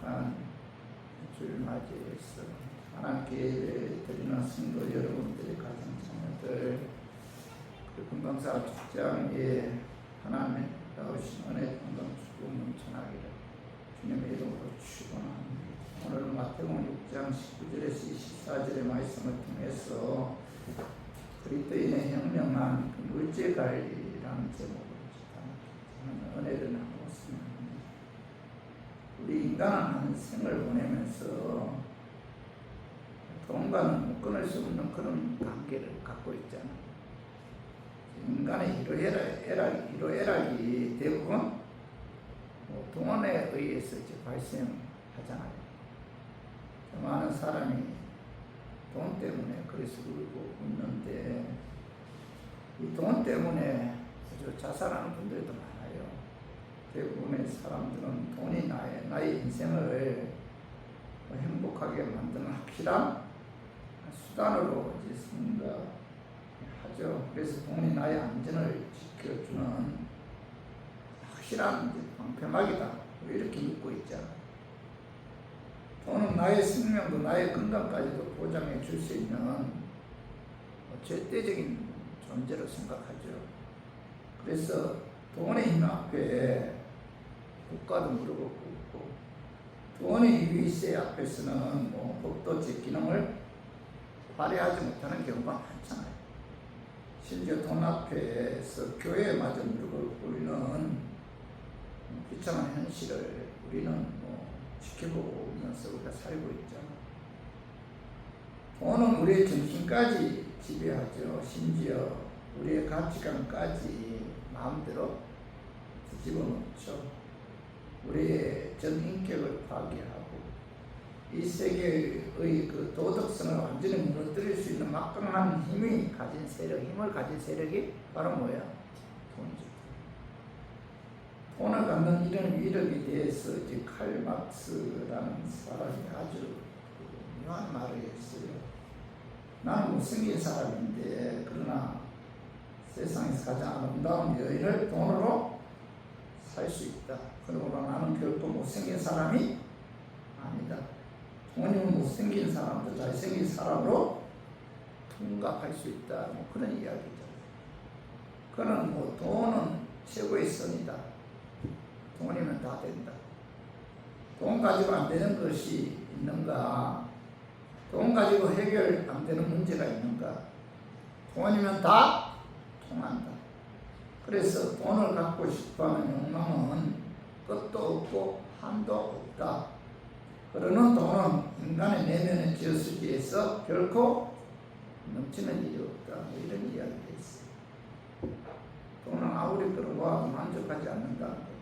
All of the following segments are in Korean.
귀한 주를 맞이해서 하나님께 드리는 성도 여러분들의 가정자녀들, 그 금강사 축장에 하나님의 나오신 은혜 평강 축복 넘쳐나기를 주님의 이름으로 축원합니다. 오늘 마태복음 6장 19절에서 24절의 말씀을 통해서 그리스도인의 혁명한 물질관리라는 제목으로 저는 은혜를 나누고 있습니다. 우리 인간은 한 생을 보내면서 돈과는 끊을 수 없는 그런 관계를 갖고 있잖아요. 인간의 희로애락이 대부분 돈에 의해서 발생하잖아요. 많은 사람이 돈 때문에 그래서 울고 웃는데, 이 돈 때문에 아주 자살하는 분들도 많아요. 대부분의 사람들은 돈이 나의 인생을 행복하게 만드는 확실한 수단으로 생각하죠. 그래서 돈이 나의 안전을 지켜주는 확실한 방패막이다, 이렇게 믿고 있잖아요. 돈은 나의 생명도 나의 건강까지도 보장해 줄 수 있는 절대적인 존재로 생각하죠. 그래서 돈의 힘 앞에 국가도 무릎을 꿇고, 돈의 위세 앞에서는 법도 제 기능을 발휘하지 못하는 경우가 많잖아요. 심지어 돈 앞에서 교회마저 무릎을 꿇는 비참한 현실을 우리는 지켜보면서 우리가 살고 있잖아요. 돈은 우리의 정신까지 지배하죠. 심지어 우리의 가치관까지 마음대로 뒤집어 놓죠. 우리의 전 인격을 파괴하고 이 세계의 그 도덕성을 완전히 무너뜨릴 수 있는 막강한 힘을 가진 세력이 바로 뭐야? 돈이죠. 돈을 갖는 이런 위력에 대해서 칼 막스라는 사람이 아주 묘한 말을 했어요. 나는 못생긴 사람인데, 그러나 세상에서 가장 아름다운 여인을 돈으로 살 수 있다. 그러므로 나는 결코 못생긴 사람이 아니다. 돈이면 못생긴 사람도 잘생긴 사람으로 통갑할 수 있다. 그런 이야기죠. 그는 돈은 최고의 선이다. 돈이면 다 된다. 돈 가지고 안 되는 것이 있는가? 돈 가지고 해결 안 되는 문제가 있는가? 돈이면 다 통한다. 그래서 돈을 갖고 싶어하는 욕망은 끝도 없고 한도 없다. 그러는 돈은 인간의 내면의 저수지에서 결코 넘치는 일이 없다. 이런 이야기가 있어요. 돈은 아무리 끌어모아도 만족하지 않는다는 거죠.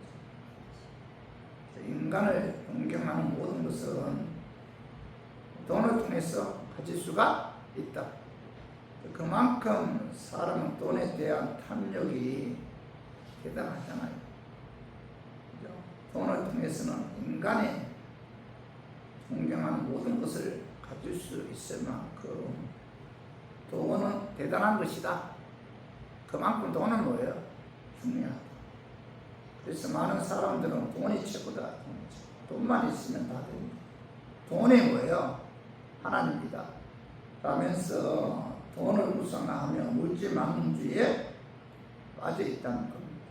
인간을 존경하는 모든 것은 돈을 통해서 가질 수가 있다. 그만큼 사람은 돈에 대한 탐욕이 대단하잖아요. 그죠? 돈을 통해서는 인간의 존경하는 모든 것을 가질 수 있을 만큼 돈은 대단한 것이다. 그만큼 돈은 뭐예요? 중요하다. 그래서 많은 사람들은 돈이 최고다. 돈만 있으면 다 됩니다. 돈이 뭐예요? 하나님이다 라면서 돈을 무상화하며 물질만능주의에 빠져 있다는 겁니다.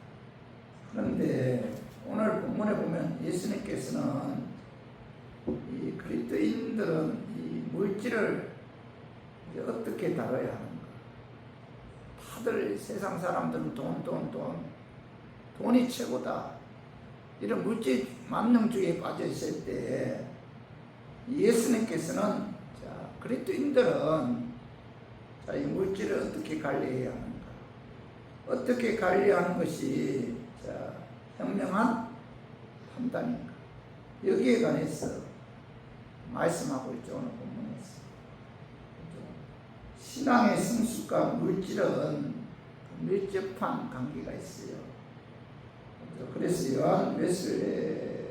그런데 오늘 본문에 보면 예수님께서는 이 그리스도인들은 이 물질을 어떻게 다뤄야 하는가? 다들 세상 사람들은 돈이 최고다, 이런 물질 만능주의에 빠져 있을 때 예수님께서는 그리스도인들은 이 물질을 어떻게 관리해야 하는가? 어떻게 관리하는 것이 현명한 판단인가? 여기에 관해서 말씀하고 있죠. 오늘 본문에서. 신앙의 성숙과 물질은 밀접한 관계가 있어요. 그래서 요한 웨슬레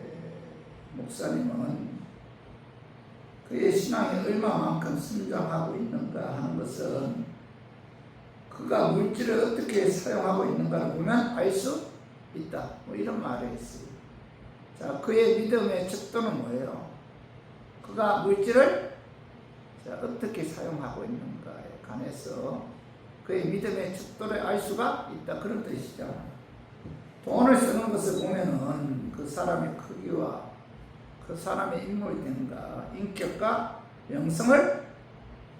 목사님은 그의 신앙이 얼마만큼 성장하고 있는가 하는 것은 그가 물질을 어떻게 사용하고 있는가를 보면 알 수 있다. 이런 말을 했어요. 자, 그의 믿음의 척도는 뭐예요? 그가 물질을 자, 어떻게 사용하고 있는가에 관해서 그의 믿음의 척도를 알 수가 있다. 그런 뜻이잖아요. 돈을 쓰는 것을 보면은 그 사람의 크기와 그 사람의 인물됨과 인격과 영성을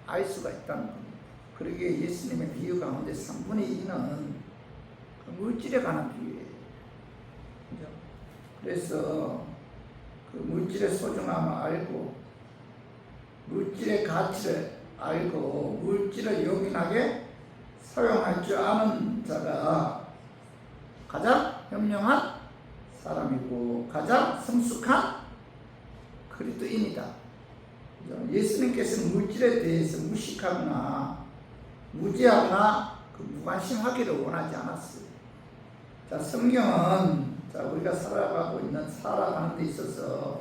알 수가 있다는 겁니다. 그러기에 예수님의 비유 가운데 3분의 2는 그 물질에 관한 비유예요. 그죠? 그래서 그 물질의 소중함을 알고 물질의 가치를 알고 물질을 요긴하게 사용할 줄 아는 자가 가장 현명한 사람이고 가장 성숙한 그리스도인이다. 예수님께서는 물질에 대해서 무식하거나 무지하거나 그 무관심하기를 원하지 않았어요. 자, 성경은 자, 우리가 살아가는 데 있어서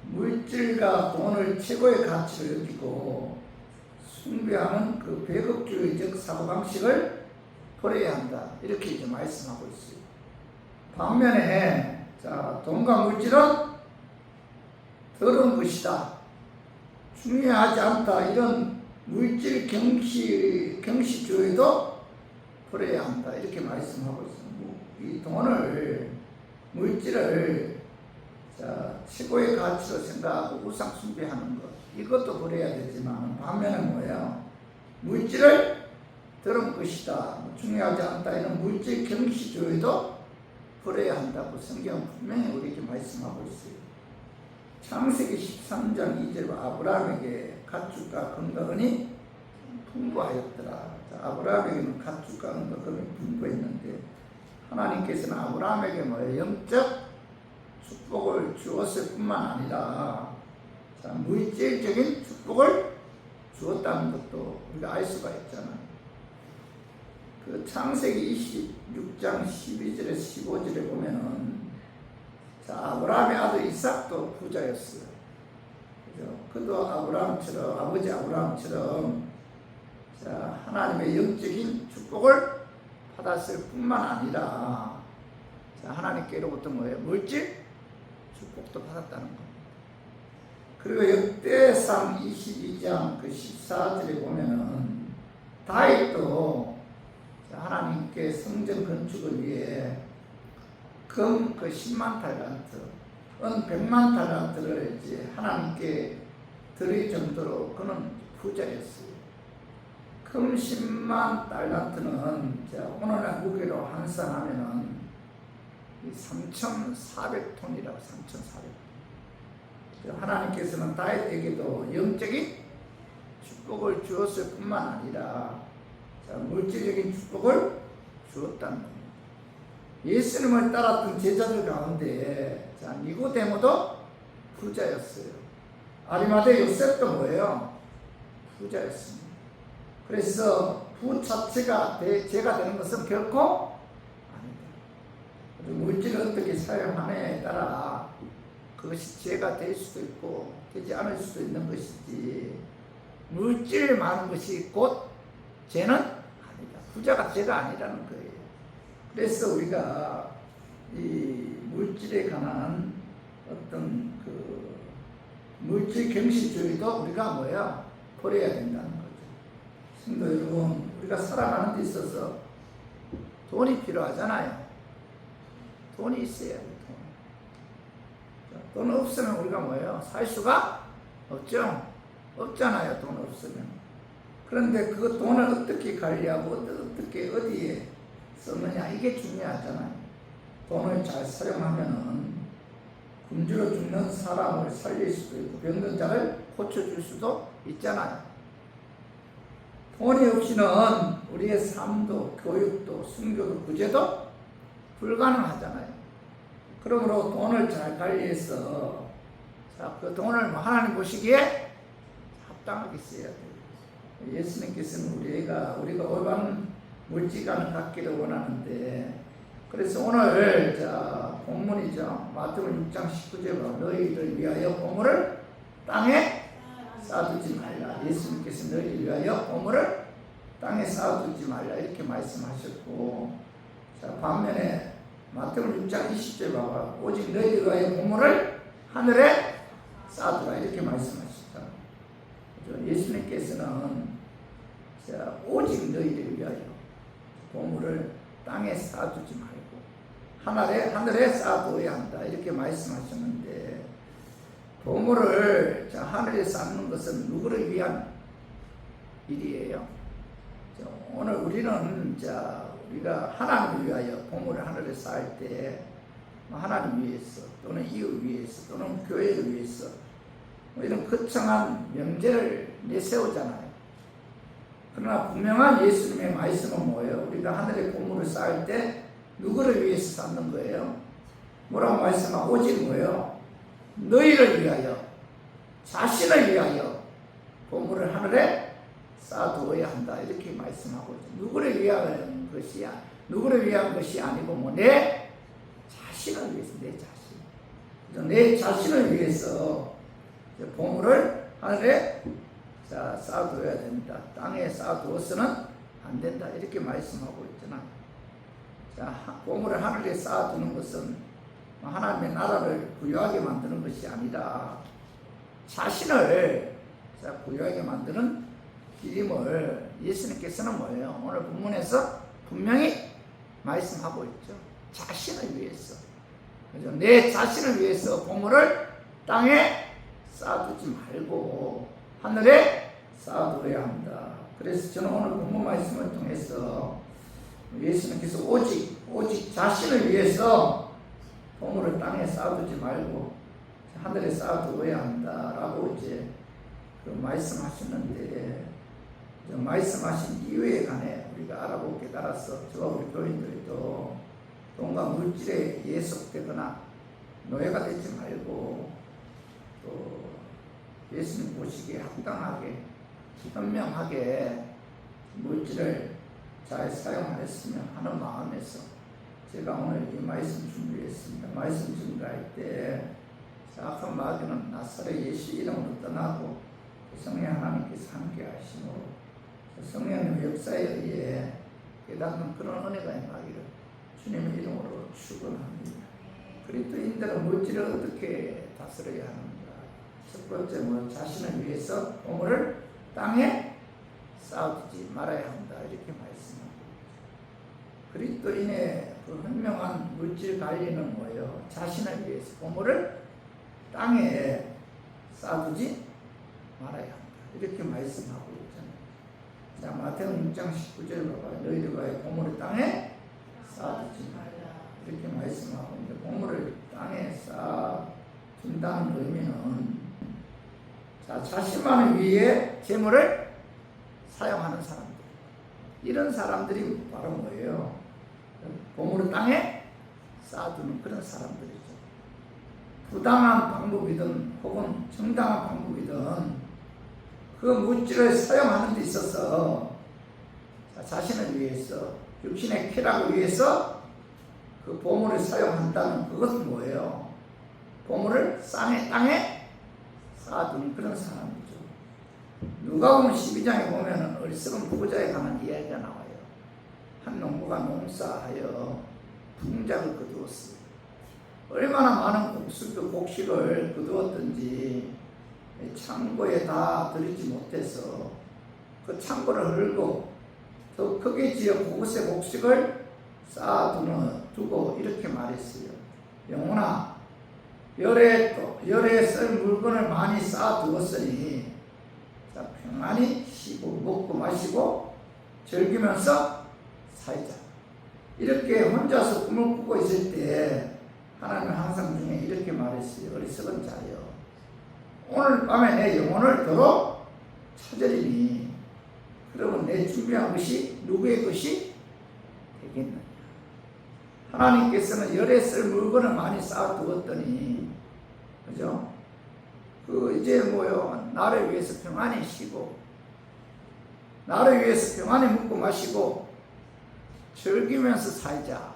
물질과 돈을 최고의 가치로 여기고 숭배하는 그 배급주의적 사고방식을 버려야 한다. 이렇게 이제 말씀하고 있어요. 반면에 자, 돈과 물질은 더러운 것이다. 중요하지 않다. 이런 물질 경시주의도 버려야 한다. 이렇게 말씀하고 있습니다. 이 돈을, 물질을 자, 최고의 가치로 생각하고 우상 숭배하는 것. 이것도 버려야 되지만 반면에 뭐예요? 물질을 더러운 것이다. 중요하지 않다. 이런 물질 경시주의도 버려야 한다고 성경은 분명히 우리에게 말씀하고 있어요. 창세기 13장 2절 아브라함에게 가축과 건강이 풍부하였더라. 자, 아브라함에게는 가축과 건강이 풍부했는데 하나님께서는 아브라함에게 뭐예요? 영적 축복을 주었을 뿐만 아니라 자, 물질적인 축복을 주었다는 것도 우리가 알 수가 있잖아요. 그 창세기 26장 12절에서 15절에 보면은 자, 아브라함의 아들 이삭도 부자였어요. 그죠? 그도 아브라함처럼, 아버지 아브라함처럼 자, 하나님의 영적인 축복을 받았을 뿐만 아니라 자, 하나님께로부터 뭐예요? 물질 축복도 받았다는 겁니다. 그리고 역대상 22장 그 14절에 보면은 다윗도 하나님께 성전 건축을 위해 금 그 10만 달란트, 은 100만 달란트를 이제 하나님께 드릴 정도로 그는 부자였어요. 금 10만 달란트는 오늘날 무게로 환산하면은 3,400톤이라고 3,400톤. 하나님께서는 다윗에게도 영적인 축복을 주었을 뿐만 아니라 물질적인 축복을 주었다는 겁니다. 예수님을 따랐던 제자들 가운데 니고데모도 부자였어요. 아리마대 요셉도 뭐예요? 부자였습니다. 그래서 부 자체가 죄가 되는 것은 결코 아니다. 물질을 어떻게 사용하느냐에 따라 그것이 죄가 될 수도 있고 되지 않을 수도 있는 것이지 물질 많은 것이 곧 죄는 아니다. 부자가 죄가 아니라는 거예요. 그래서 우리가 이 물질에 관한 어떤 그 물질 경시주의도 우리가 뭐야? 버려야 된다는 거죠. 성도 여러분, 우리가 살아가는 데 있어서 돈이 필요하잖아요. 돈이 있어야 돼요. 돈 없으면 우리가 뭐예요? 살 수가 없죠? 없잖아요. 돈 없으면. 그런데 그 돈을 어떻게 관리하고 어떻게 어디에 썼느냐 이게 중요하잖아요. 돈을 잘 사용하면은 굶주려 죽는 사람을 살릴 수도 있고 병든 자를 고쳐줄 수도 있잖아요. 돈이 없이는 우리의 삶도 교육도 순교도 구제도 불가능하잖아요. 그러므로 돈을 잘 관리해서 그 돈을 하나님 보시기에 합당하게 써야 돼요. 예수님께서는 우리가 올바른 물질관을 갖기를 원하는데 그래서 오늘 본문이죠. 마태복음 6장 19절에 너희를 위하여 보물을 땅에 쌓아두지 말라. 예수님께서 너희를 위하여 보물을 땅에 쌓아두지 말라 이렇게 말씀하셨고 반면에 마태복음 6장 20절 봐봐. 오직 너희들과의 보물을 하늘에 쌓아두라 이렇게 말씀하셨다. 예수님께서는 오직 너희를 위하여 보물을 땅에 쌓아두지 말고 하늘에 쌓아두어야 한다 이렇게 말씀하셨는데, 보물을 하늘에 쌓는 것은 누구를 위한 일이에요? 오늘 우리는 우리가 하나님을 위하여 보물을 하늘에 쌓을 때 하나님 위해서 또는 이웃 위해서 또는 교회를 위해서 이런 거창한 명제를 내세우잖아요. 그러나 분명한 예수님의 말씀은 뭐예요? 우리가 하늘에 보물을 쌓을 때 누구를 위해서 쌓는 거예요? 뭐라고 말씀하고 오직 뭐예요? 너희를 위하여, 자신을 위하여 보물을 하늘에 쌓아두어야 한다 이렇게 말씀하고 있죠. 누구를 위한 것이야? 누구를 위한 것이 아니고 내 자신을 위해서, 내 자신. 내 자신을 위해서 보물을 하늘에 쌓아두어야 된다. 땅에 쌓아두어서는 안 된다 이렇게 말씀하고 있잖아. 보물을 하늘에 쌓아두는 것은 하나님의 나라를 부유하게 만드는 것이 아니라 자신을 부유하게 만드는 길임을 예수님께서는 뭐예요? 오늘 본문에서 분명히 말씀하고 있죠. 자신을 위해서. 그죠? 내 자신을 위해서 보물을 땅에 쌓아두지 말고 하늘에 쌓아두어야 한다. 그래서 저는 오늘 본문 말씀을 통해서 예수님께서 오직 자신을 위해서 보물을 땅에 쌓아두지 말고 하늘에 쌓아두어야 한다라고 이제 말씀하셨는데, 말씀하신 이유에 관해 우리가 알아보고 깨달아서 저와 우리 교인들도 돈과 물질에 예속되거나 노예가 되지 말고 또 예수님 보시기에 합당하게 현명하게 물질을 잘 사용하였으면 하는 마음에서 제가 오늘 이 말씀 준비했습니다. 말씀 준비할 때 악한 마귀는 나사렛 예수 이름으로 떠나고 성령 하나님께서 함께 하시므로 성령님의 역사에 의해 깨닫는 그런 은혜가 임하기를 주님의 이름으로 축원합니다. 그리스도인들은 물질을 어떻게 다스려야 하는가? 첫 번째 자신을 위해서 보물을 땅에 쌓아두지 말아야 한다 이렇게 말씀합니다. 그리스도인의 그 현명한 물질 관리는 뭐예요? 자신을 위해서 보물을 땅에 쌓아두지 말아야 한다 이렇게 말씀하고 있잖아요. 마태복음 6장 19절 봐봐요. 너희들과의 보물을 땅에 쌓아두지 말라 이렇게 말씀하고 있는데, 보물을 땅에 쌓아둔다는 의미는 자신만을 위해 재물을 사용하는 사람들, 이런 사람들이 바로 뭐예요? 보물을 땅에 쌓아두는 그런 사람들이죠. 부당한 방법이든 혹은 정당한 방법이든 그 물질을 사용하는 데 있어서 자신을 위해서, 육신의 쾌락을 위해서 그 보물을 사용한다는 그것은 뭐예요? 보물을 땅에 쌓아두는 그런 사람이죠. 누가복음 12장에 보면 어리석은 부자에 관한 이야기가 나와요. 한 농부가 농사하여 풍작을 거두었어요. 얼마나 많은 곡식을 거두었던지 창고에 다 들이지 못해서 그 창고를 헐고 더 크게 지어 그곳에 곡식을 쌓아두고 이렇게 말했어요. 영혼아, 열에 쓸 물건을 많이 쌓아두었으니 평안히 쉬고 먹고 마시고 즐기면서 살자. 이렇게 혼자서 꿈을 꾸고 있을 때 하나님은 항상 중에 이렇게 말했어요. 어리석은 자여, 오늘 밤에 내 영혼을 도로 찾으리니 그러면 내 준비한 것이 누구의 것이 되겠느냐. 하나님께서는 열에 쓸 물건을 많이 쌓아두었더니, 그죠? 이제 나를 위해서 평안히 쉬고 나를 위해서 평안히 먹고 마시고 즐기면서 살자.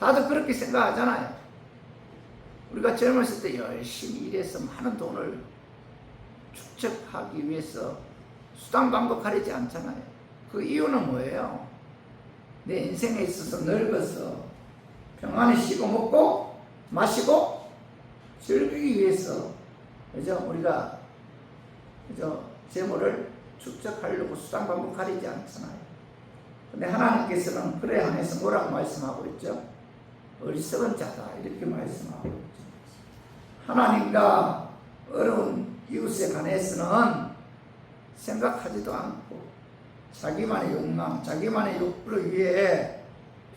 다들 그렇게 생각하잖아요. 우리가 젊었을 때 열심히 일해서 많은 돈을 축적하기 위해서 수당방독하려지 않잖아요. 그 이유는 뭐예요? 내 인생에 있어서 늙어서 평안히 쉬고 먹고 마시고 즐기기 위해서, 그죠? 우리가, 그죠? 재물을 축적하려고 수단방법 가리지 않잖아요. 근데 하나님께서는 그에 한해서 뭐라고 말씀하고 있죠? 어리석은 자다, 이렇게 말씀하고 있죠. 하나님과 어려운 이웃에 관해서는 생각하지도 않고 자기만의 욕망, 자기만의 욕구를 위해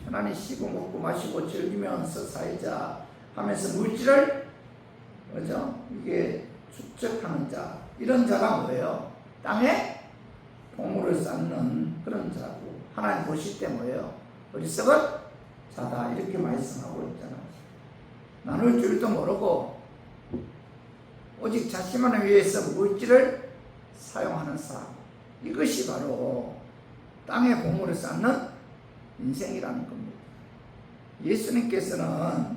편안히 쉬고 먹고 마시고 즐기면서 살자 하면서 물질을, 그죠? 이게 축적하는 자, 이런 자가 뭐예요? 땅에 보물을 쌓는 그런 자고, 하나님 보실 때 뭐예요? 어리석은 자다, 이렇게 말씀하고 있잖아요. 나눌 줄도 모르고 오직 자신만을 위해서 물질을 사용하는 삶, 이것이 바로 땅에 보물을 쌓는 인생이라는 겁니다. 예수님께서는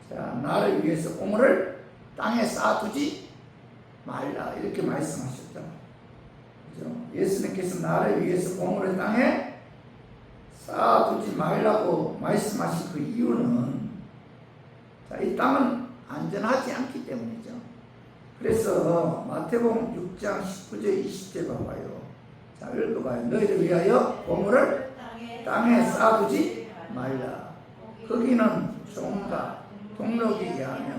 나를 위해서 보물을 땅에 쌓아두지 말라, 이렇게 말씀하셨잖아요. 그죠? 예수님께서 나를 위해서 보물을 땅에 쌓아두지 말라고 말씀하신 그 이유는, 이 땅은 안전하지 않기 때문이죠. 그래서 마태복음 6장 19절 20절 봐봐요. 자, 읽어봐요. 너희를 위하여 보물을 땅에 쌓아두지 말라. 거기는 종과 동록이게 하며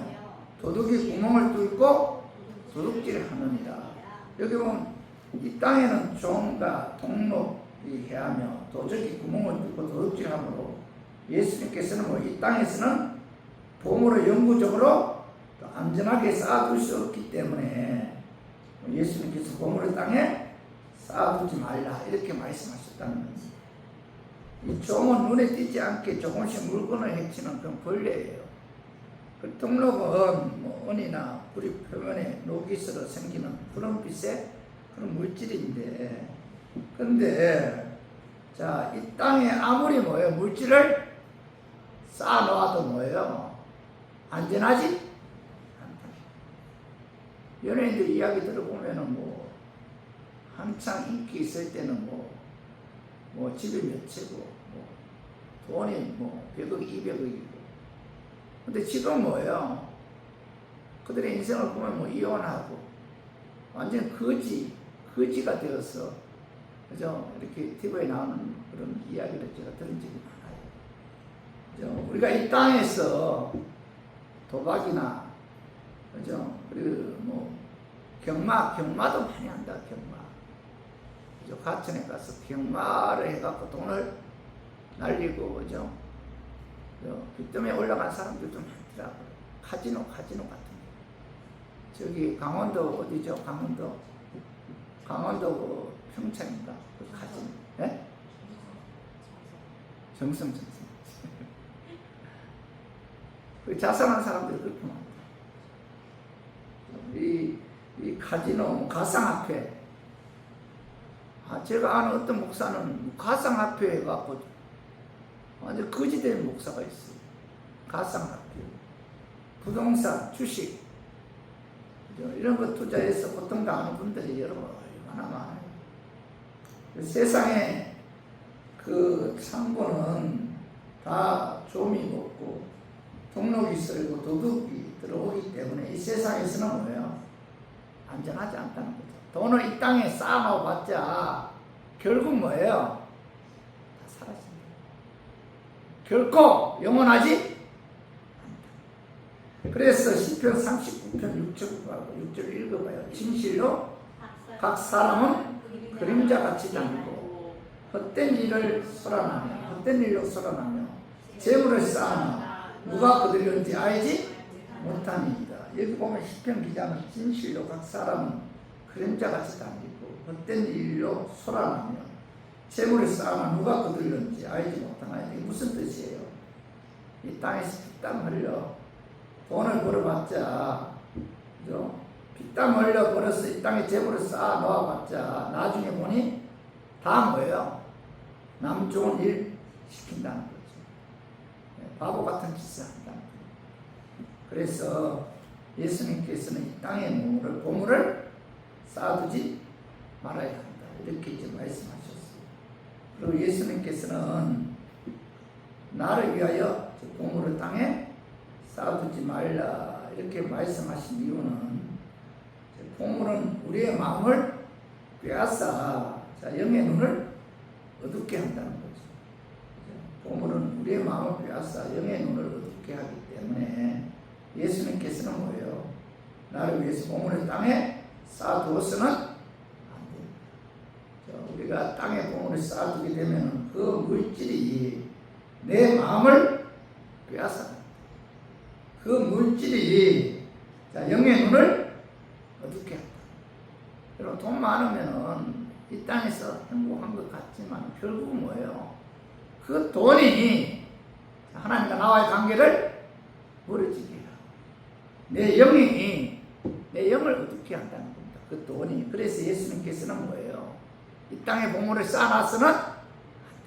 도둑이 구멍을 뚫고 도둑질을 하느니라. 여기 보면 이 땅에는 종과 동록이 해하며 도둑이 구멍을 뚫고 도둑질하므로, 예수님께서는 이 땅에서는 보물을 영구적으로 안전하게 쌓아둘 수 없기 때문에 예수님께서 보물을 땅에 쌓아두지 말라, 이렇게 말씀하셨다는 거지. 이 종은 눈에 띄지 않게 조금씩 물건을 해치는 그런 벌레예요. 그 동록은 은이나 우리 표면에 녹이스로 생기는 그런 빛의 그런 물질인데, 그런데 자, 이 땅에 아무리 물질을 쌓아놓아도 안전하지 않다. 연예인들 이야기 들어보면은 한창 인기 있을 때는 집이 몇 채고 돈이 100억, 200억이고, 근데 지금 그들의 인생을 보면 이혼하고 완전 거지가 되어서, 그죠? 이렇게 TV에 나오는 그런 이야기를 제가 들은 적이 많아요. 그죠? 우리가 이 땅에서 도박이나, 그죠? 그리고 경마도 많이 한다, 경마. 그죠? 가천에 가서 경마를 해갖고 돈을 날리고, 그죠? 빚더미에 올라간 사람들 좀 많더라고요. 카지노 같은 거. 저기 강원도 어디죠? 강원도 평창인가? 그 카지노. 예? 정성. 그 자살한 사람들이 그렇게 많다. 이 카지노, 가상화폐. 제가 아는 어떤 목사는 가상화폐 해갖고 완전 거지된 목사가 있어요. 가상화폐, 부동산, 주식, 이런 거 투자해서 고통당하는 분들이 여러분 얼마나 많아요. 세상에 그 창고는 다 좀이 먹고 동록이 썰고 도둑이 들어오기 때문에 이 세상에서는 안전하지 않다는 거죠. 돈을 이 땅에 쌓아놓아봤자 결국 다 사라집니다. 결코 영원하지 않다. 그래서 시편 39편 6절 읽어봐요. 진실로 각 사람은 그림자같이 다니고 헛된 일로 sor아나며 재물을 쌓아놔 누가 거들렸는지 알지 못하니이다. 여기 보면 시편 기자는 진실로 각 사람은 그림자같이 다니고 헛된 일로 sor아나며 재물을 쌓아놔 누가 거들렸는지 알지 못하나. 이게 무슨 뜻이에요? 이 땅에서 피땀 흘려 돈을 벌어봤자, 그죠? 피땀 흘려 벌어서 이 땅에 재물을 쌓아 놓아봤자 나중에 보니 다 남 좋은 일 시킨다는 거죠. 바보 같은 짓을 한다는 거죠. 그래서 예수님께서는 이 땅에 보물을 쌓아두지 말아야 한다, 이렇게 이제 말씀하셨어요. 그리고 예수님께서는 나를 위하여 보물을 땅에 쌓아두지 말라 이렇게 말씀하신 이유는 보물은 우리의 마음을 빼앗아 영의 눈을 어둡게 한다는 거죠. 보물은 우리의 마음을 빼앗아 영의 눈을 어둡게 하기 때문에 예수님께서는 뭐예요? 나를 위해서 보물을 땅에 쌓아두어서는 안 된다. 우리가 땅에 보물을 쌓아두게 되면 그 물질이 내 마음을 빼앗아. 그 물질이 영의 눈을 어둡게 한다. 여러분 돈 많으면은 이 땅에서 행복한 것 같지만 결국은 뭐예요? 그 돈이 하나님과 나와의 관계를 멀어지게 해요. 내 영을 어둡게 한다는 겁니다. 그 돈이. 그래서 예수님께서는 뭐예요? 이 땅에 보물을 쌓아놨으면 안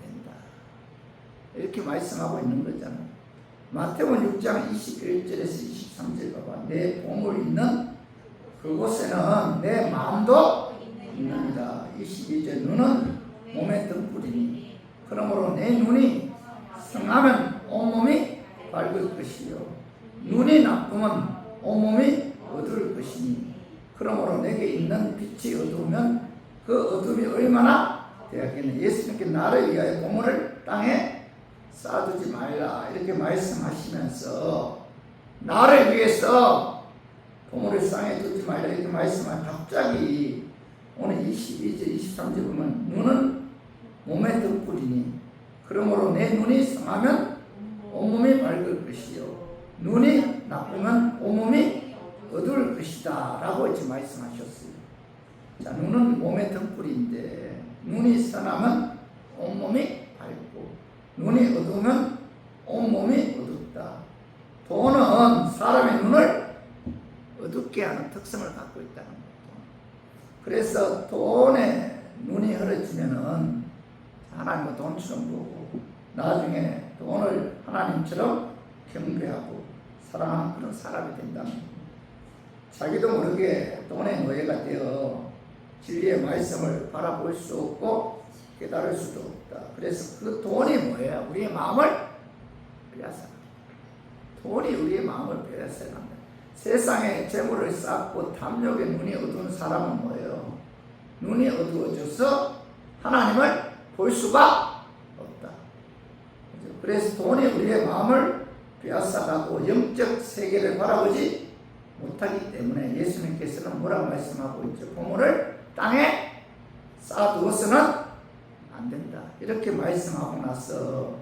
된다. 이렇게 말씀하고 있는 거잖아요. 마태복음 6장 21절에서 23절 봐봐. 내 보물 있는 그곳에는 내 마음도 있느니라. 22절 눈은 몸의 등불이니 그러므로 내 눈이 성하면 온몸이 밝을 것이요 눈이 나쁘면 온몸이 어두울 것이니 그러므로 내게 있는 빛이 어두우면 그 어둠이 얼마나 되었겠느냐. 예수님께 나를 위하여 보물을 땅에 쌓아두지 말라 이렇게 말씀하시면서 나를 위해서 보물을 땅에 두지 말라 이렇게 말씀하면 갑자기 오늘 22절 23절 보면 눈은 몸의 등불이니 그러므로 내 눈이 성하면 온몸이 밝을 것이요 눈이 나쁘면 온몸이 어두울 것이다 라고 이제 말씀하셨어요. 자, 눈은 몸의 등불인데 눈이 선하면 온몸이 밝고 눈이 어두우면 온몸이 어둡다. 돈은 사람의 눈을 어둡게 하는 특성을 갖고 있다는 거죠. 그래서 돈에 눈이 흐려지면은 하나님은 돈처럼 보고 나중에 돈을 하나님처럼 경배하고 사랑하는 그런 사람이 된다는 겁니다. 자기도 모르게 돈의 노예가 되어 진리의 말씀을 바라볼 수 없고 깨달을 수도 없다. 그래서 그 돈이 뭐예요? 우리의 마음을 빼앗아. 돈이 우리의 마음을 빼앗아야 합니다. 세상에 재물을 쌓고 탐욕에 눈이 어두운 사람은 뭐예요? 눈이 어두워져서 하나님을 볼 수가 없다. 그래서 돈이 우리의 마음을 빼앗아가고 영적 세계를 바라보지 못하기 때문에 예수님께서는 뭐라고 말씀하고 있죠? 보물을 땅에 쌓아두어서는 안 된다. 이렇게 말씀하고 나서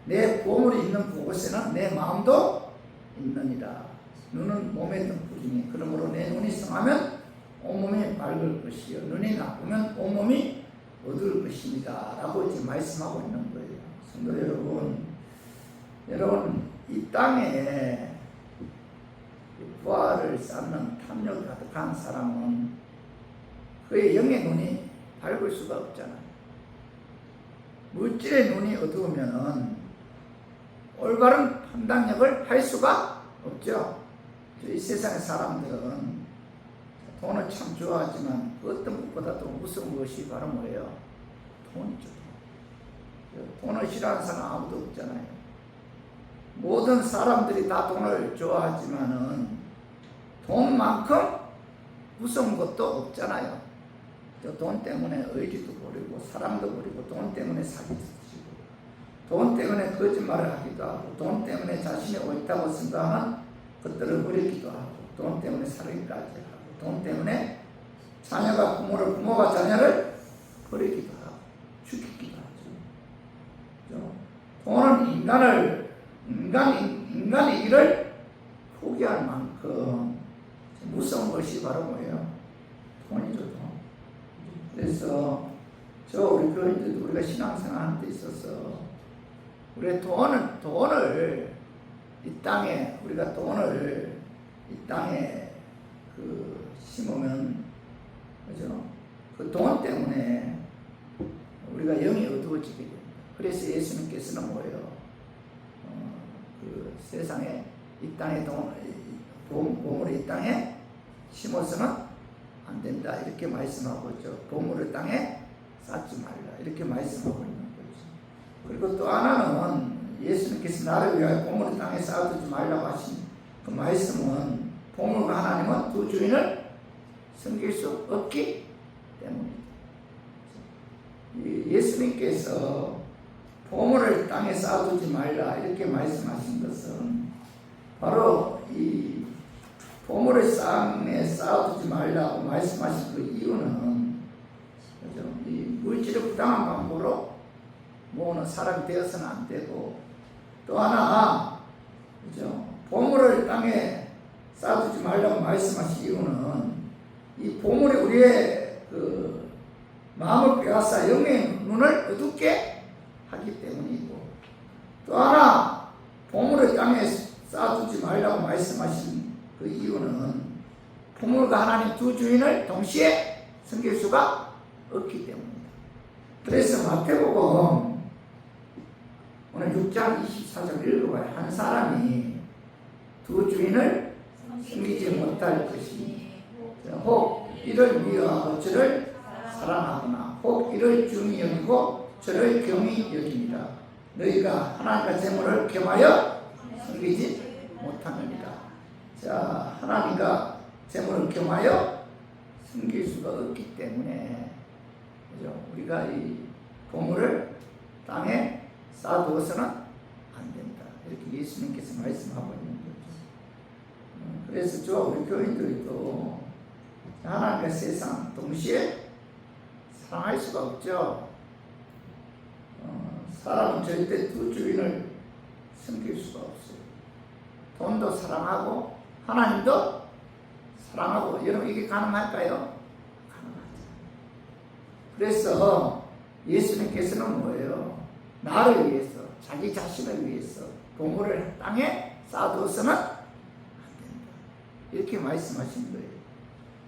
내 보물이 있는 그곳에는 내 마음도 있느니라. 눈은 몸의 등불이니 그러므로 내 눈이 성하면 온몸이 밝을 것이요 눈이 나쁘면 온몸이 어두울 것입니다 라고 이제 말씀하고 있는 거예요. 성도 여러분 이 땅에 부활을 쌓는 탐욕이 가득한 사람은 그의 영의 눈이 밝을 수가 없잖아요. 물질의 눈이 어두우면 올바른 판단력을 할 수가 없죠. 이 세상의 사람들은 돈을 참 좋아하지만 그 어떤 것보다도 무서운 것이 바로 뭐예요? 돈이죠. 돈을 싫어하는 사람 아무도 없잖아요. 모든 사람들이 다 돈을 좋아하지만은 돈만큼 무서운 것도 없잖아요. 돈 때문에 의리도 버리고 사랑도 버리고 돈 때문에 사기도 치고 돈 때문에 거짓말을 하기도 하고 돈 때문에 자신이 옳다고 생각하는 것들을 버리기도 하고 돈 때문에 살기까지 하고 돈 때문에 자녀가 부모가 자녀를 버리기도 하고 죽이기도 하죠. 돈은 인간의 일을 포기할 만큼 무서운 것이 바로 뭐예요? 돈이죠. 그래서 우리 교인들도 우리가 신앙생활하는 데 있어서 우리가 돈을 이 땅에 우리가 돈을 이 땅에 심으면 그죠? 그 돈 때문에 우리가 영이 어두워지게 됩니다. 그래서 예수님께서는 뭐예요? 그 세상에 이 땅에 보물을 이 땅에 심어서는 안 된다 이렇게 말씀하고 있죠. 보물을 땅에 쌓지 말라 이렇게 말씀하고 있는 거죠. 그리고 또 하나는 예수님께서 나를 위하여 보물을 땅에 쌓아두지 말라고 하신 그 말씀은 보물과 하나님은 두 주인을 섬길 수 없기 때문입니다. 예수님께서 보물을 땅에 쌓아두지 말라 이렇게 말씀하신 것은 바로 이 보물을 땅에 쌓아두지 말라고 말씀하신 그 이유는 그죠? 이 물질의 부당한 방법으로 모으는 사람이 되어서는 안 되고, 또 하나 그죠? 보물을 땅에 쌓아두지 말라고 말씀하신 이유는 이 보물이 우리의 그 마음을 빼앗아 영의 눈을 어둡게 하기 때문이고, 또 하나 보물을 땅에 쌓아두지 말라고 말씀하신 그 이유는 보물과 하나님 두 주인을 동시에 섬길 수가 없기 때문입니다. 그래서 마태복음 오늘 6장 24절 읽어봐요. 한 사람이 두 주인을 섬기지 못할 것이 혹 이를 미워하고 저를 사랑하거나 혹 이를 중히 여기고 저를 경히 여깁니다. 너희가 하나님과 재물을 겸하여 섬기지 못하느니라. 자, 하나님과 재물을 겸하여 섬길 수가 없기 때문에 그죠? 우리가 이 보물을 땅에 쌓아두어서는 안 된다. 이렇게 예수님께서 말씀하고 있는 거죠. 그래서 저와 우리 교인들도 하나님과 세상 동시에 사랑할 수가 없죠. 사람은 절대 두 주인을 섬길 수가 없어요. 돈도 사랑하고 하나님도 사랑하고. 여러분 이게 가능할까요? 가능하죠. 그래서 예수님께서는 뭐예요? 나를 위해서, 자기 자신을 위해서 보물을 땅에 쌓아두어서는 안 된다. 이렇게 말씀하신 거예요.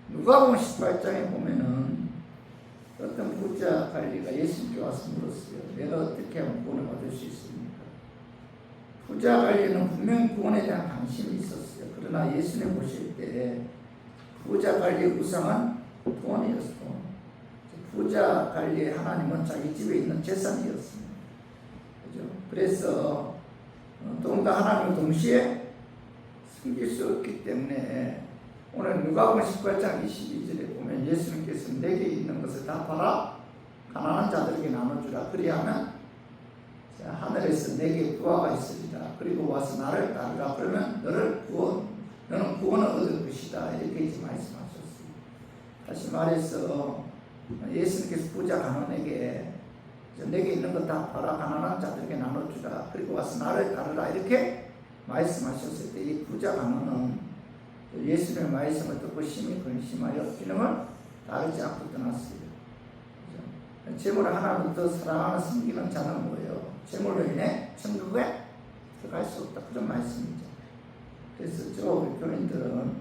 누가복음 18장에 보면은 어떤 부자 관리가 예수님께 와서 물었어요. 내가 어떻게 하면 구원을 받을 수 있습니까? 부자 관리는 분명히 구원에 대한 관심이 있었어요. 그러나 예수님 보실 때 부자 관리의 우상은 돈이었어. 부자 관리의 하나님은 자기 집에 있는 재산이었습니다. 그죠? 그래서 돈과 하나님을 동시에 숨길 수 없기 때문에 오늘 누가복음 18장 22절에 보면 예수님께서 내게 있는 것을 다 팔아 가난한 자들에게 나눠주라. 그리하면 하늘에서 내게 부하가 있으리라. 그리고 와서 나를 따르라. 그러면 너는 구원을 얻을 것이다. 이렇게 이제 말씀하셨습니다. 다시 말해서 예수님께서 부자 가난에게 내게 있는 것 다 팔아 가난한 자들에게 나눠주라. 그리고 와서 나를 따르라. 이렇게 말씀하셨을 때 이 부자 가난은 예수님의 말씀을 듣고 심히 근심하여 주님을 따르지 않고 떠났어요. 재물을 하나님 더 사랑하는 섬기는 자는 뭐예요? 재물로 인해 천국에 들어갈 수 없다. 그런 말씀이죠. 그래서 우리 교인들은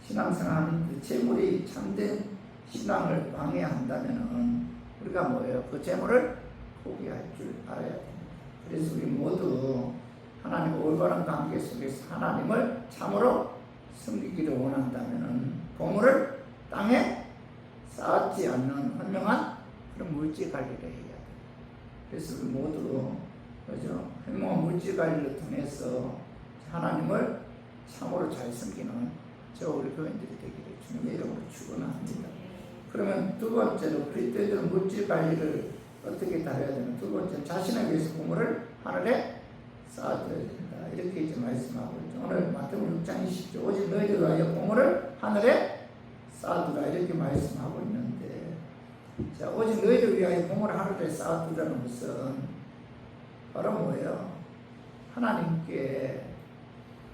신앙생활하는 그 재물이 참된 신앙을 방해한다면 우리가 뭐예요? 그 재물을 포기할 줄 알아야 됩니다. 그래서 우리 모두 하나님과 올바른 관계 속에서 하나님을 참으로 섬기기를 원한다면 보물을 땅에 쌓지 않는 현명한 그런 물질 관리를 해야 돼요. 그래서 우리 모두 그죠? 현명한 물질 관리를 통해서 하나님을 참으로 잘 섬기는 저 우리 교인들이 되기를 주님의 이름으로 축원합니다. 그러면 두 번째로 그리스도인들은 물질 관리를 어떻게 다뤄야 되는? 두 번째, 자신을 위해서 보물을 하늘에 쌓아둬야 된다. 이렇게 이제 말씀하고 있죠. 오늘 마태복음 6장 20절 오직 너희들 위하여 보물을 하늘에 쌓아두라. 이렇게 말씀하고 있는데, 자, 오직 너희들 위하여 보물을 하늘에 쌓아두라는 것은 바로 뭐예요? 하나님께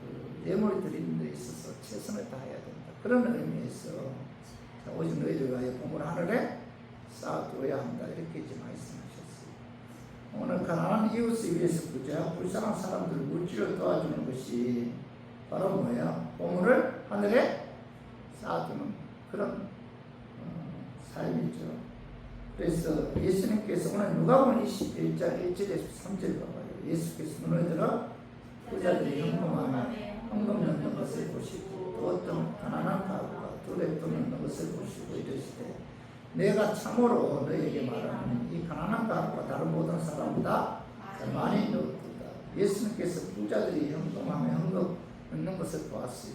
그 예물 드리는 데 있어서 최선을 다해야 된다. 그런 의미에서 자, 오직 너희들 위하여 보물을 하늘에 쌓아두어야 한다. 이렇게 이제 말씀하셨어요. 오늘 가난한 이웃을 위해서 불쌍한 사람들 물질을 도와주는 것이 바로 뭐예요? 보물을 하늘에 쌓아두는 그런 삶이죠. 그래서 예수님께서 오늘 누가복음 21장 1절에서 3절 봐봐요. 예수께서 눈을 들어 부자들이 헌금 넣는 것을 보시고 또 어떤 가난한 가구가 둘에 돈 넣는 것을 보시고 이르시되 내가 참으로 너희에게 말하노니 이 가난한 가구가 다른 모든 사람보다 많이 넣었다. 예수님께서 부자들이 헌금하며 헌금 넣는 것을 보았어요.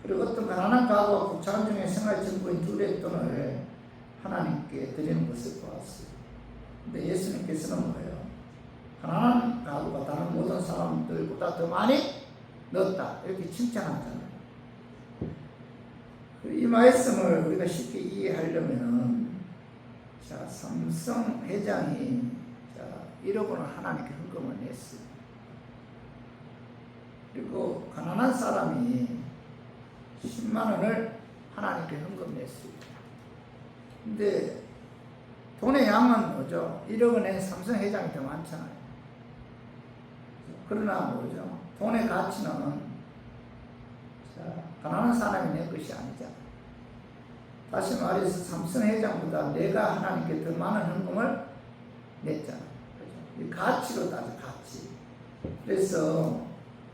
그리고 어떤 가난한 가구가 부차원 중에 생활 전부인 둘의 돈을 하나님께 드리는 것을 보았어요. 근데 예수님께서는 뭐예요? 가난한 가구가 다른 모든 사람들보다 더 많이 넣었다 이렇게 칭찬하잖아요. 이 말씀을 우리가 쉽게 이해하려면 자, 삼성 회장이 1억 원을 하나님께 헌금을 냈어요. 그리고 가난한 사람이 10만 원을 하나님께 헌금 냈어요. 근데 돈의 양은 뭐죠? 1억 원에 삼성 회장이 더 많잖아요. 그러나 뭐죠? 돈의 가치는 가난한 사람이 낸 것이 아니잖아요. 다시 말해서 삼성 회장보다 내가 하나님께 더 많은 헌금을 냈잖아요. 그렇죠? 이 가치로 따져 가치. 그래서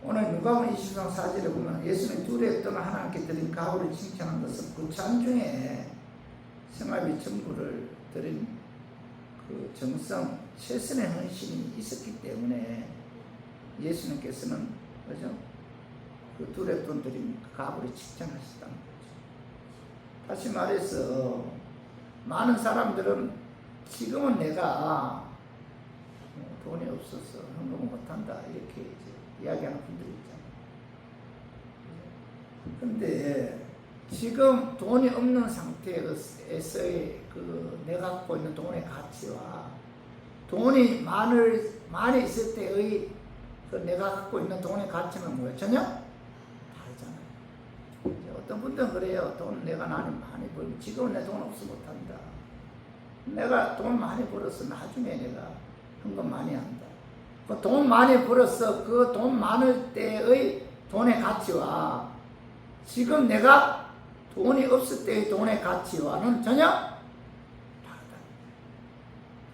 오늘 누가복음 23장 4절에 보면 예수님 둘의 돈을 하나님께 드린 가구를 칭찬한 것은 그 찬중에 생활비 전부를 드린 그 정성, 최선의 헌신이 있었기 때문에 예수님께서는 그죠? 그 둘의 돈 드린 가구를 칭찬하셨다는 거죠. 다시 말해서 많은 사람들은 지금은 내가 돈이 없어서 헌금을 못한다 이렇게 이제 이야기하는 분들이 있잖아요. 그런데 지금 돈이 없는 상태에서의 그 내가 갖고 있는 돈의 가치와 돈이 많이 있을 때의 그 내가 갖고 있는 돈의 가치는 뭐예요? 전혀 다르잖아요. 어떤 분들은 그래요. 돈 내가 많이 벌면 지금은 내 돈 없어 못한다. 내가 돈 많이 벌어서 나중에 내가 헌금 많이 한다. 그 돈 많이 벌어서 그 돈 많을 때의 돈의 가치와 지금 내가 돈이 없을 때의 돈의 가치와는 전혀 다르다.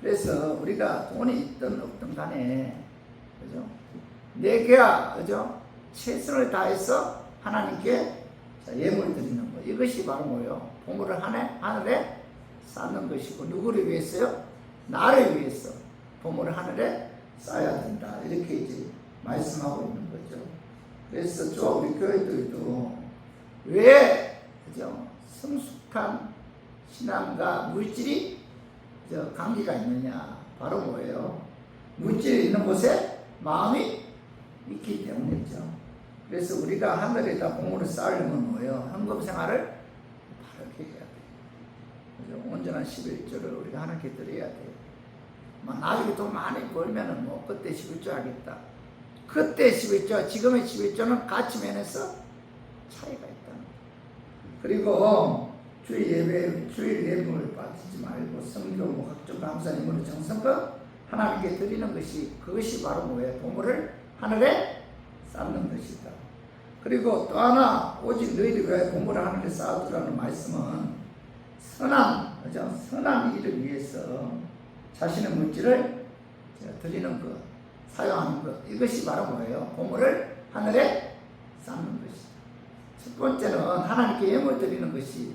그래서 우리가 돈이 있든 없든 간에 그죠? 내가 그죠? 최선을 다해서 하나님께 예물 드리는 거. 이것이 바로 뭐예요? 보물을 하늘에 쌓는 것이고 누구를 위해서요? 나를 위해서 보물을 하늘에 쌓아야 된다. 이렇게 이제 말씀하고 있는 거죠. 그래서 저 우리 교회들도 왜 그죠? 성숙한 신앙과 물질이 관계가 있느냐? 바로 뭐예요? 물질이 있는 곳에 마음이 있기 때문이죠. 그래서 우리가 하늘에다 보물을 쌓으려면 뭐예요? 헌금 생활을 바르게 해야 돼요. 온전한 11조를 우리가 하나님께 드려야 돼요. 나중에 돈 많이 벌면은 뭐 그때 11조 하겠다. 그때 11조, 지금의 11조는 가치 면에서 차이가 있다는 거예요. 그리고 주일 예물을 빠지지 말고 성교, 각종 감사님으로 정성껏 하나님께 드리는 것이 그것이 바로 뭐예요? 보물을 하늘에 쌓는 것이다. 그리고 또 하나 오직 너희들 위하여 보물을 하늘에 쌓아두라는 말씀은 선한 일을 위해서 자신의 물질을 드리는 것, 사용하는 것, 이것이 바로 뭐예요? 보물을 하늘에 쌓는 것이다. 첫 번째는 하나님께 예물 드리는 것이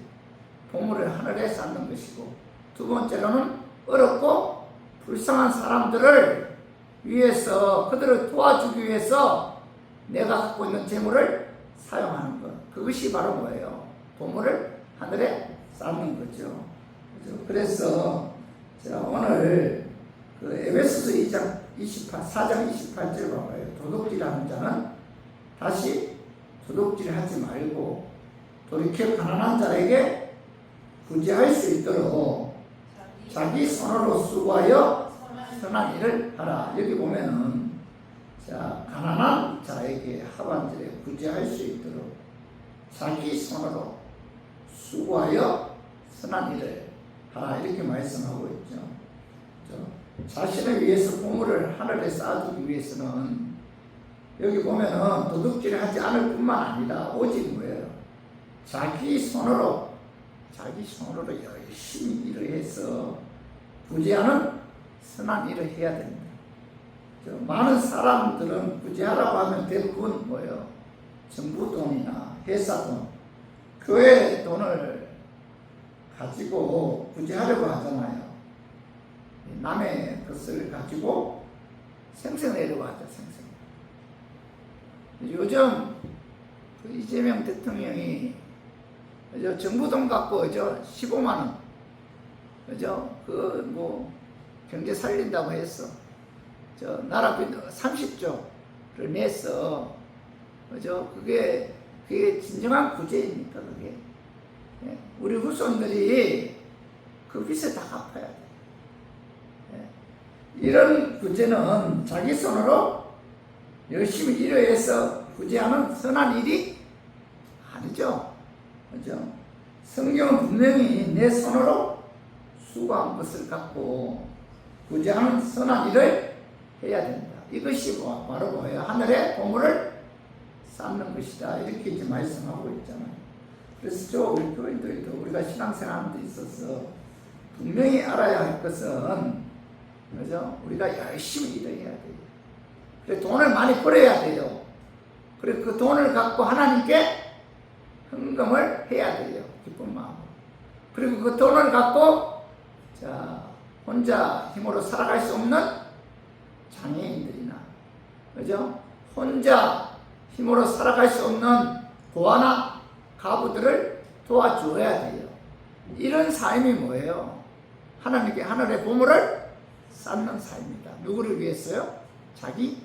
보물을 하늘에 쌓는 것이고, 두 번째로는 어렵고 불쌍한 사람들을 위해서, 그들을 도와주기 위해서 내가 갖고 있는 재물을 사용하는 것, 그것이 바로 뭐예요? 보물을 하늘에 쌓는 거죠. 그래서 제가 오늘 그 에베소서 4장 28절 봐봐요. 도둑질하는 자는 다시 도둑질하지 말고 돌이켜 가난한 자에게 구제할 수 있도록 자기 손으로 수고하여 선한 일을 하라. 여기 보면은 자, 가난한 자에게 하반절에 구제할 수 있도록 자기 손으로 수고하여 선한 일을 하라. 이렇게 말씀하고 있죠. 자신을 위해서 보물을 하늘에 쌓아두기 위해서는 여기 보면은 도둑질을 하지 않을 뿐만 아니라 오직 뭐예요? 자기 손으로 열심히 일을 해서 구제하는 선한 일을 해야 됩니다. 많은 사람들은 구제하라고 하면 대부분 뭐예요? 정부 돈이나 회사 돈, 교회 돈을 가지고 구제하려고 하잖아요. 남의 것을 가지고 생생내려고 하죠. 생생내. 요즘 그 이재명 대통령이 그죠? 정부 돈 갖고 그죠? 15만 원 그죠? 그 뭐 경제 살린다고 했어. 저 나라 30조를 냈어. 그죠? 그게 진정한 구제입니까 그게? 예. 우리 후손들이 그 빚을 다 갚아야 돼. 예. 이런 구제는 자기 손으로 열심히 일해서 구제하는 선한 일이 아니죠. 그죠? 성경은 분명히 내 손으로 수고한 것을 갖고 구제하는 선한 일을 해야 된다. 이것이 바로 뭐예요? 하늘의 보물을 쌓는 것이다. 이렇게 이제 말씀하고 있잖아요. 그래서 우리 교인들도 우리가 신앙생활하는 데 있어서 분명히 알아야 할 것은 그죠? 우리가 열심히 일을 해야 돼요. 그래 돈을 많이 벌어야 돼요. 그래 그 돈을 갖고 하나님께 헌금을 해야 돼요. 기쁜 마음으로. 그리고 그 돈을 갖고 혼자 힘으로 살아갈 수 없는 장애인들이나 그죠? 혼자 힘으로 살아갈 수 없는 고아나 가부들을 도와줘야 돼요. 이런 삶이 뭐예요? 하나님께 하늘의 보물을 쌓는 삶입니다. 누구를 위해서요? 자기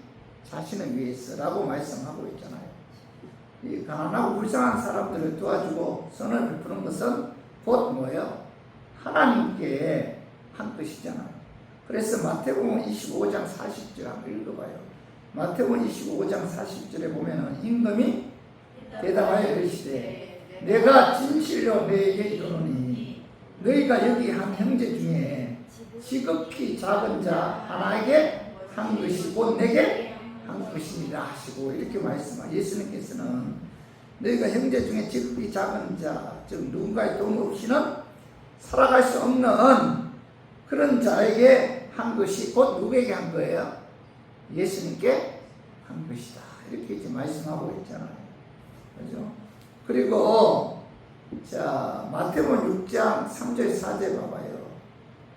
자신을 위해서라고 말씀하고 있잖아요. 이 가난하고 불쌍한 사람들을 도와주고 선을 베푸는 것은 곧 뭐예요? 하나님께 한 것이잖아요. 그래서 마태복음 25장 40절 한번 읽어봐요. 마태복음 25장 40절에 보면은 임금이 대답하여 이르시되 내가 진실로 너에게 이르노니 너희가 여기 한 형제 중에 지극히 작은 자 하나에게 한 것이 곧 내게 한 것입니다 하시고 이렇게 말씀하시고 예수님께서는 너희가 형제 중에 지극히 작은 자, 즉 누군가의 도움 없이는 살아갈 수 없는 그런 자에게 한 것이 곧 누구에게 한 거예요? 예수님께 한 것이다. 이렇게 이제 말씀하고 있잖아요. 그죠? 그리고 마태복음 6장 3절 4절 봐봐요.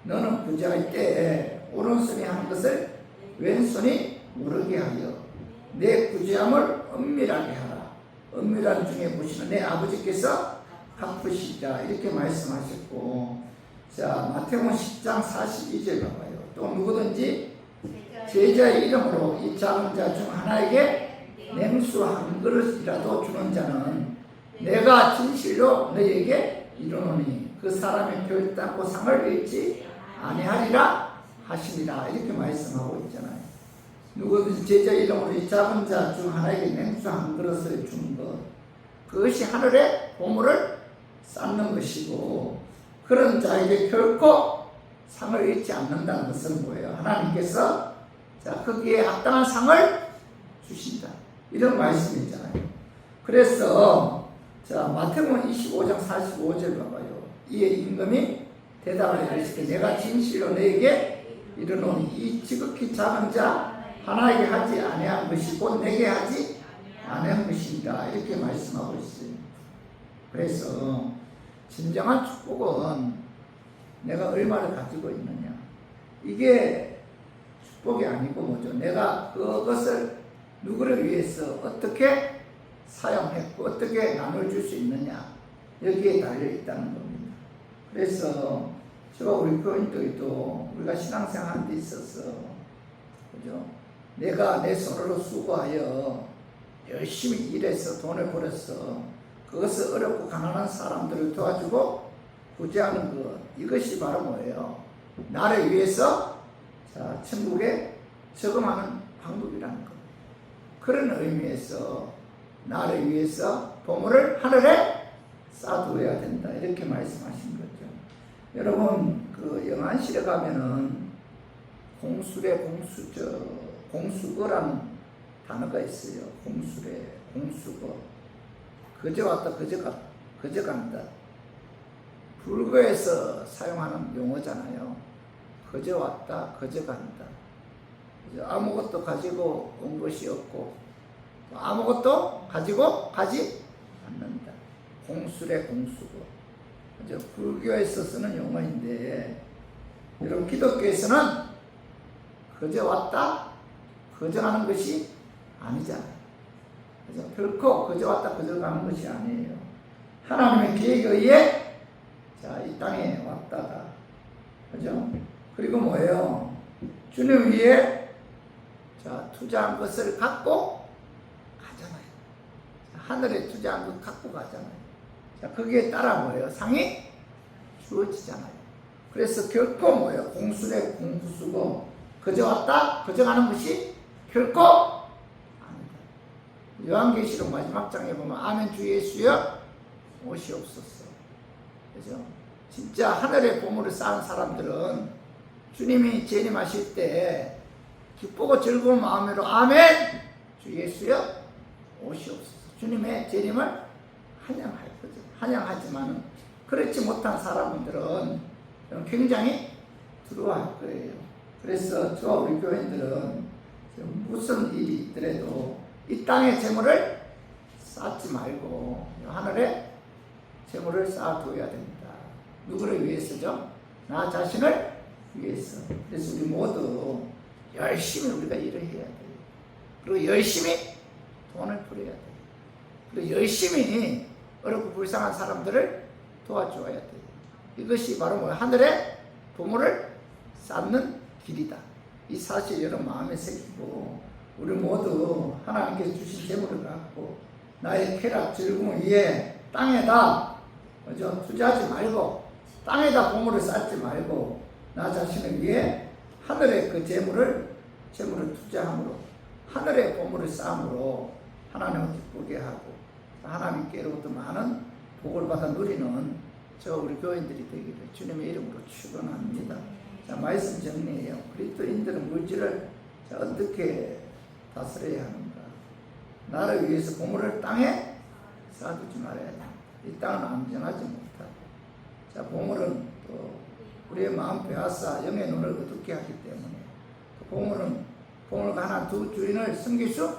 너는 부자일 때 오른손이 하는 것을 왼손이 모르게 하여 내 부지함을 엄밀하게 하라. 엄밀한 중에 보시는 내 아버지께서 갚으시자. 이렇게 말씀하셨고, 마태복음 10장 42절 봐봐요. 또 누구든지 제자의 이름으로 이 작은 자 중 하나에게 냉수 한 그릇이라도 주는 자는 내가 진실로 너희에게 이르노니 그 사람의 결단코 상을 잃지 아니하리라 하시니라. 이렇게 말씀하고 있잖아요. 누구든지 제자 이름으로 이 작은 자 중 하나에게 냉수 한 그릇을 주는 것, 그것이 하늘의 보물을 쌓는 것이고, 그런 자에게 결코 상을 잃지 않는다는 것은 뭐예요? 하나님께서 거기에 합당한 상을 주신다. 이런 말씀이잖아요. 그래서 마태복음 25장 45절 봐봐요. 이에 임금이 대답하여 이르시되 내가 진실로 너에게 이르노니 이 지극히 작은 자 하나에게 하지 아니한 것이 곧 내게 하지 아니한 것입니다. 이렇게 말씀하고 있어요. 그래서 진정한 축복은 내가 얼마를 가지고 있느냐, 이게 축복이 아니고 뭐죠? 내가 그것을 누구를 위해서 어떻게 사용했고 어떻게 나눠줄 수 있느냐, 여기에 달려 있다는 겁니다. 그래서 우리 교인들도 우리가 신앙생활하는 데 있어서 그죠? 내가 내 손으로 수고하여 열심히 일해서 돈을 벌어서 그것을 어렵고 가난한 사람들을 도와주고 구제하는 것, 이것이 바로 뭐예요? 나를 위해서 천국에 저금하는 방법이라는 겁니다. 그런 의미에서 나를 위해서 보물을 하늘에 쌓아두어야 된다. 이렇게 말씀하신 거죠. 여러분, 그 영안실에 가면은 공수거라는 단어가 있어요. 공수거. 그저 왔다, 그저 간다. 불교에서 사용하는 용어잖아요. 그저 왔다, 그저 간다. 아무것도 가지고 온 것이 없고 아무것도 가지고 가지 않는다. 공수거. 불교에서 쓰는 용어인데, 여러분 그죠? 결코 그저 왔다 그저 가는 것이 아니에요. 하나님의 계획에 의해 자, 이 땅에 왔다가 그죠? 그리고 뭐예요? 주님 위에 자, 투자한 것을 갖고 가잖아요. 하늘에 투자한 것 갖고 가잖아요. 자, 거기에 따라 뭐예요? 상이 주어지잖아요. 그래서 결코 뭐예요? 공수래 공부수고 그저 왔다 그저 가는 것이 결코 아니다. 요한계시록 마지막 장에 보면 아멘 주 예수여 오시옵소서. 그죠? 진짜 하늘의 보물을 쌓은 사람들은 주님이 재림하실 때 기쁘고 즐거운 마음으로 아멘 주 예수여 오시옵소서. 주님의 재림을 환영할 거죠. 환영하지만 그렇지 못한 사람들은 굉장히 두려워할 거예요. 그래서 저와 우리 교인들은 무슨 일이 있더라도 이 땅의 재물을 쌓지 말고 하늘에 재물을 쌓아두어야 됩니다. 누구를 위해서죠? 나 자신을 위해서. 그래서 우리 모두 열심히 우리가 일을 해야 돼요. 그리고 열심히 돈을 벌어야 돼요. 그리고 열심히 어렵고 불쌍한 사람들을 도와줘야 돼요. 이것이 바로 뭐야? 하늘에 보물을 쌓는 길이다. 이 사실 여러분 마음에 새기고 우리 모두 하나님께서 주신 재물을 갖고 나의 쾌락 즐거움 위에 땅에다 그죠? 투자하지 말고 땅에다 보물을 쌓지 말고 나 자신을 위해 하늘에 그 재물을 투자함으로 하늘에 보물을 쌓음으로 하나님을 기쁘게 하고 하나님께로부터 많은 복을 받아 누리는 저 우리 교인들이 되기를 주님의 이름으로 축원합니다. 자, 말씀 정리해요. 그리스도인들은 물질을 어떻게 다스려야 하는가? 나를 위해서 보물을 땅에 쌓아두지 말아야 합니다. 이 땅은 안전하지 못하고 자, 보물은 또 우리의 마음 빼앗아 영의 눈을 어둡게 하기 때문에 보물과 하나 두 주인을 섬길 수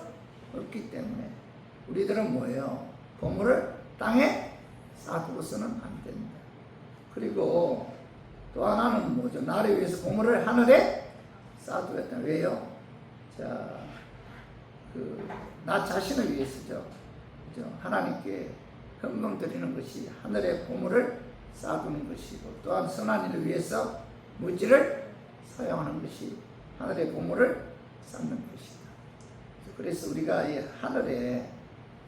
없기 때문에 우리들은 뭐예요? 보물을 땅에 쌓아두고서는 안 됩니다. 그리고 또 하나는 뭐죠? 나를 위해서 보물을 하늘에 쌓아두었다. 왜요? 자, 나 자신을 위해서죠. 그죠? 하나님께 헌금 드리는 것이 하늘의 보물을 쌓아두는 것이고 또한 선한 일을 위해서 물질을 사용하는 것이 하늘의 보물을 쌓는 것이다. 그래서 우리가 이 하늘에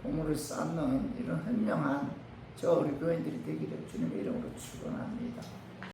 보물을 쌓는 이런 현명한 저 우리 교인들이 되기를 주님의 이름으로 축원합니다.